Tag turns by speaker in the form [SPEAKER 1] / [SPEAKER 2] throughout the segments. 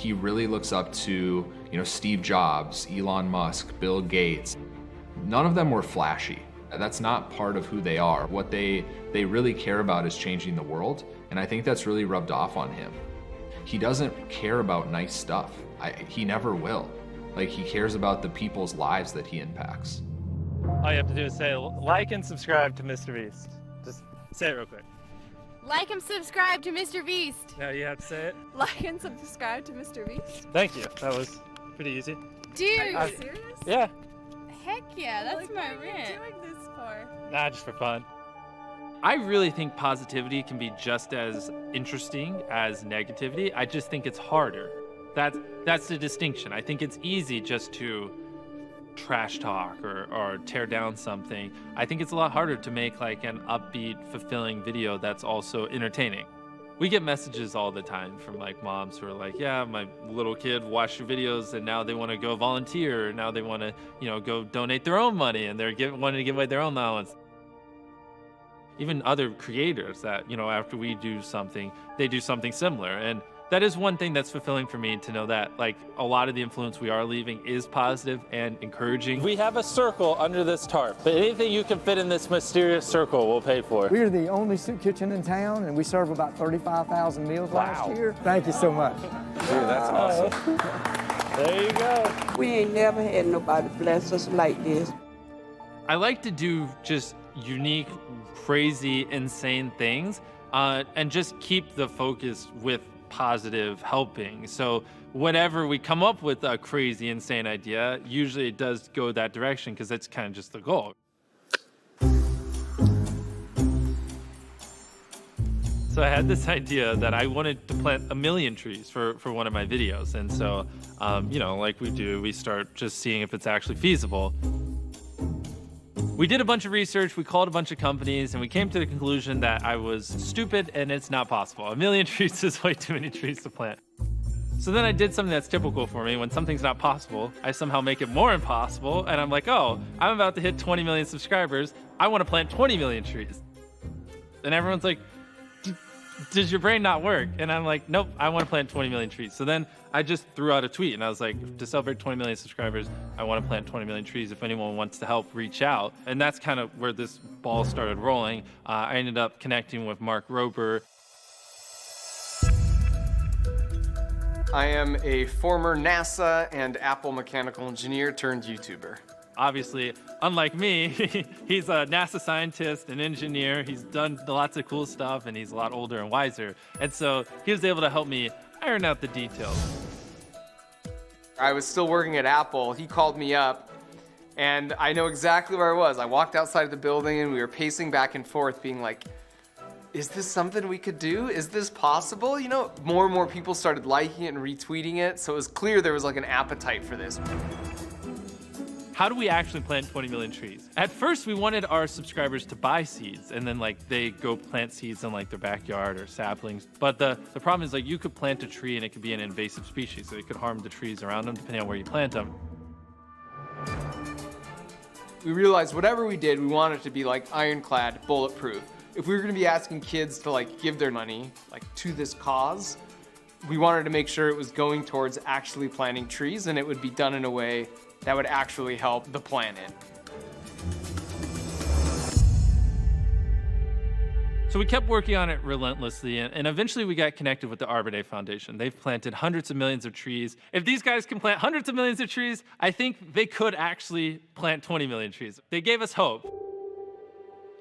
[SPEAKER 1] He really looks up to, Steve Jobs, Elon Musk, Bill Gates. None of them were flashy. That's not part of who they are. What they really care about is changing the world, and I think that's really rubbed off on him. He doesn't care about nice stuff. He never will. Like, he cares about the people's lives that he impacts.
[SPEAKER 2] All you have to do is say like and subscribe to MrBeast. Just say it real quick.
[SPEAKER 3] Like and subscribe to MrBeast.
[SPEAKER 2] Now you have to say it.
[SPEAKER 4] Like and subscribe to MrBeast.
[SPEAKER 2] Thank you. That was pretty easy.
[SPEAKER 3] Dude.
[SPEAKER 4] Are you serious?
[SPEAKER 2] Yeah.
[SPEAKER 3] Heck yeah, that's
[SPEAKER 4] Like,
[SPEAKER 3] my
[SPEAKER 4] what are you
[SPEAKER 3] rant.
[SPEAKER 4] doing this for?
[SPEAKER 2] Nah, just for fun.
[SPEAKER 5] I really think positivity can be just as interesting as negativity. I just think it's harder. That's the distinction. I think it's easy just to trash talk or tear down something. I think it's a lot harder to make like an upbeat, fulfilling video that's also entertaining. We get messages all the time from like moms who are like, yeah, my little kid watched your videos and now they want to go volunteer, or now they want to, go donate their own money, and they're wanting to give away their own allowance. Even other creators that, after we do something, they do something similar. And that is one thing that's fulfilling for me, to know that like a lot of the influence we are leaving is positive and encouraging.
[SPEAKER 2] We have a circle under this tarp, but anything you can fit in this mysterious circle we'll pay for.
[SPEAKER 6] We're the only soup kitchen in town, and we serve about 35,000 meals last year. Thank you so much.
[SPEAKER 2] Dude, that's awesome. There you go.
[SPEAKER 7] We ain't never had nobody bless us like this.
[SPEAKER 5] I like to do just unique, crazy, insane things, and just keep the focus with positive helping. So whenever we come up with a crazy, insane idea, usually it does go that direction, because that's kind of just the goal. So I had this idea that I wanted to plant 1 million trees for one of my videos. And so, like we do, we start just seeing if it's actually feasible. We did a bunch of research, we called a bunch of companies, and we came to the conclusion that I was stupid and it's not possible. 1 million trees is way too many trees to plant. So then I did something that's typical for me. When something's not possible, I somehow make it more impossible, and I'm like, oh, I'm about to hit 20 million subscribers. I want to plant 20 million trees. And everyone's like, does your brain not work? And I'm like, nope, I want to plant 20 million trees. So then I just threw out a tweet, and I was like, to celebrate 20 million subscribers, I want to plant 20 million trees. If anyone wants to help, reach out. And that's kind of where this ball started rolling. I ended up connecting with Mark Rober.
[SPEAKER 8] I am a former NASA and Apple mechanical engineer turned YouTuber.
[SPEAKER 5] Obviously, unlike me, he's a NASA scientist and engineer. He's done lots of cool stuff, and he's a lot older and wiser. And so he was able to help me iron out the details.
[SPEAKER 8] I was still working at Apple. He called me up, and I know exactly where I was. I walked outside of the building, and we were pacing back and forth, being like, is this something we could do? Is this possible? More and more people started liking it and retweeting it, so it was clear there was like an appetite for this.
[SPEAKER 5] How do we actually plant 20 million trees? At first, we wanted our subscribers to buy seeds, and then they go plant seeds in their backyard or saplings. But the problem is you could plant a tree and it could be an invasive species, so it could harm the trees around them depending on where you plant them.
[SPEAKER 8] We realized whatever we did, we wanted it to be ironclad, bulletproof. If we were gonna be asking kids to give their money to this cause, we wanted to make sure it was going towards actually planting trees, and it would be done in a way that would actually help the planet.
[SPEAKER 5] So we kept working on it relentlessly, and eventually we got connected with the Arbor Day Foundation. They've planted hundreds of millions of trees. If these guys can plant hundreds of millions of trees, I think they could actually plant 20 million trees. They gave us hope.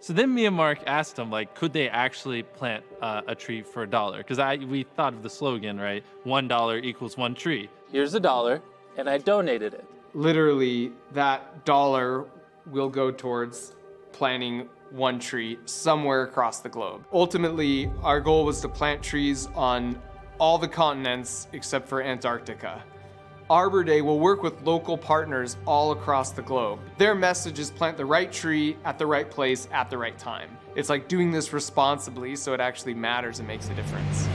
[SPEAKER 5] So then me and Mark asked them, could they actually plant a tree for $1? Because we thought of the slogan, right? $1 equals 1 tree.
[SPEAKER 2] Here's $1, and I donated it.
[SPEAKER 8] Literally, that dollar will go towards planting 1 tree somewhere across the globe. Ultimately, our goal was to plant trees on all the continents except for Antarctica. Arbor Day will work with local partners all across the globe. Their message is plant the right tree at the right place at the right time. It's like doing this responsibly, so it actually matters and makes a difference.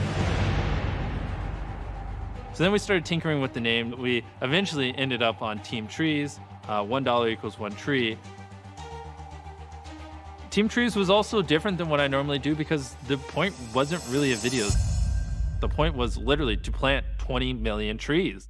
[SPEAKER 5] So then we started tinkering with the name. We eventually ended up on Team Trees, $1 equals 1 tree. Team Trees was also different than what I normally do because the point wasn't really a video. The point was literally to plant 20 million trees.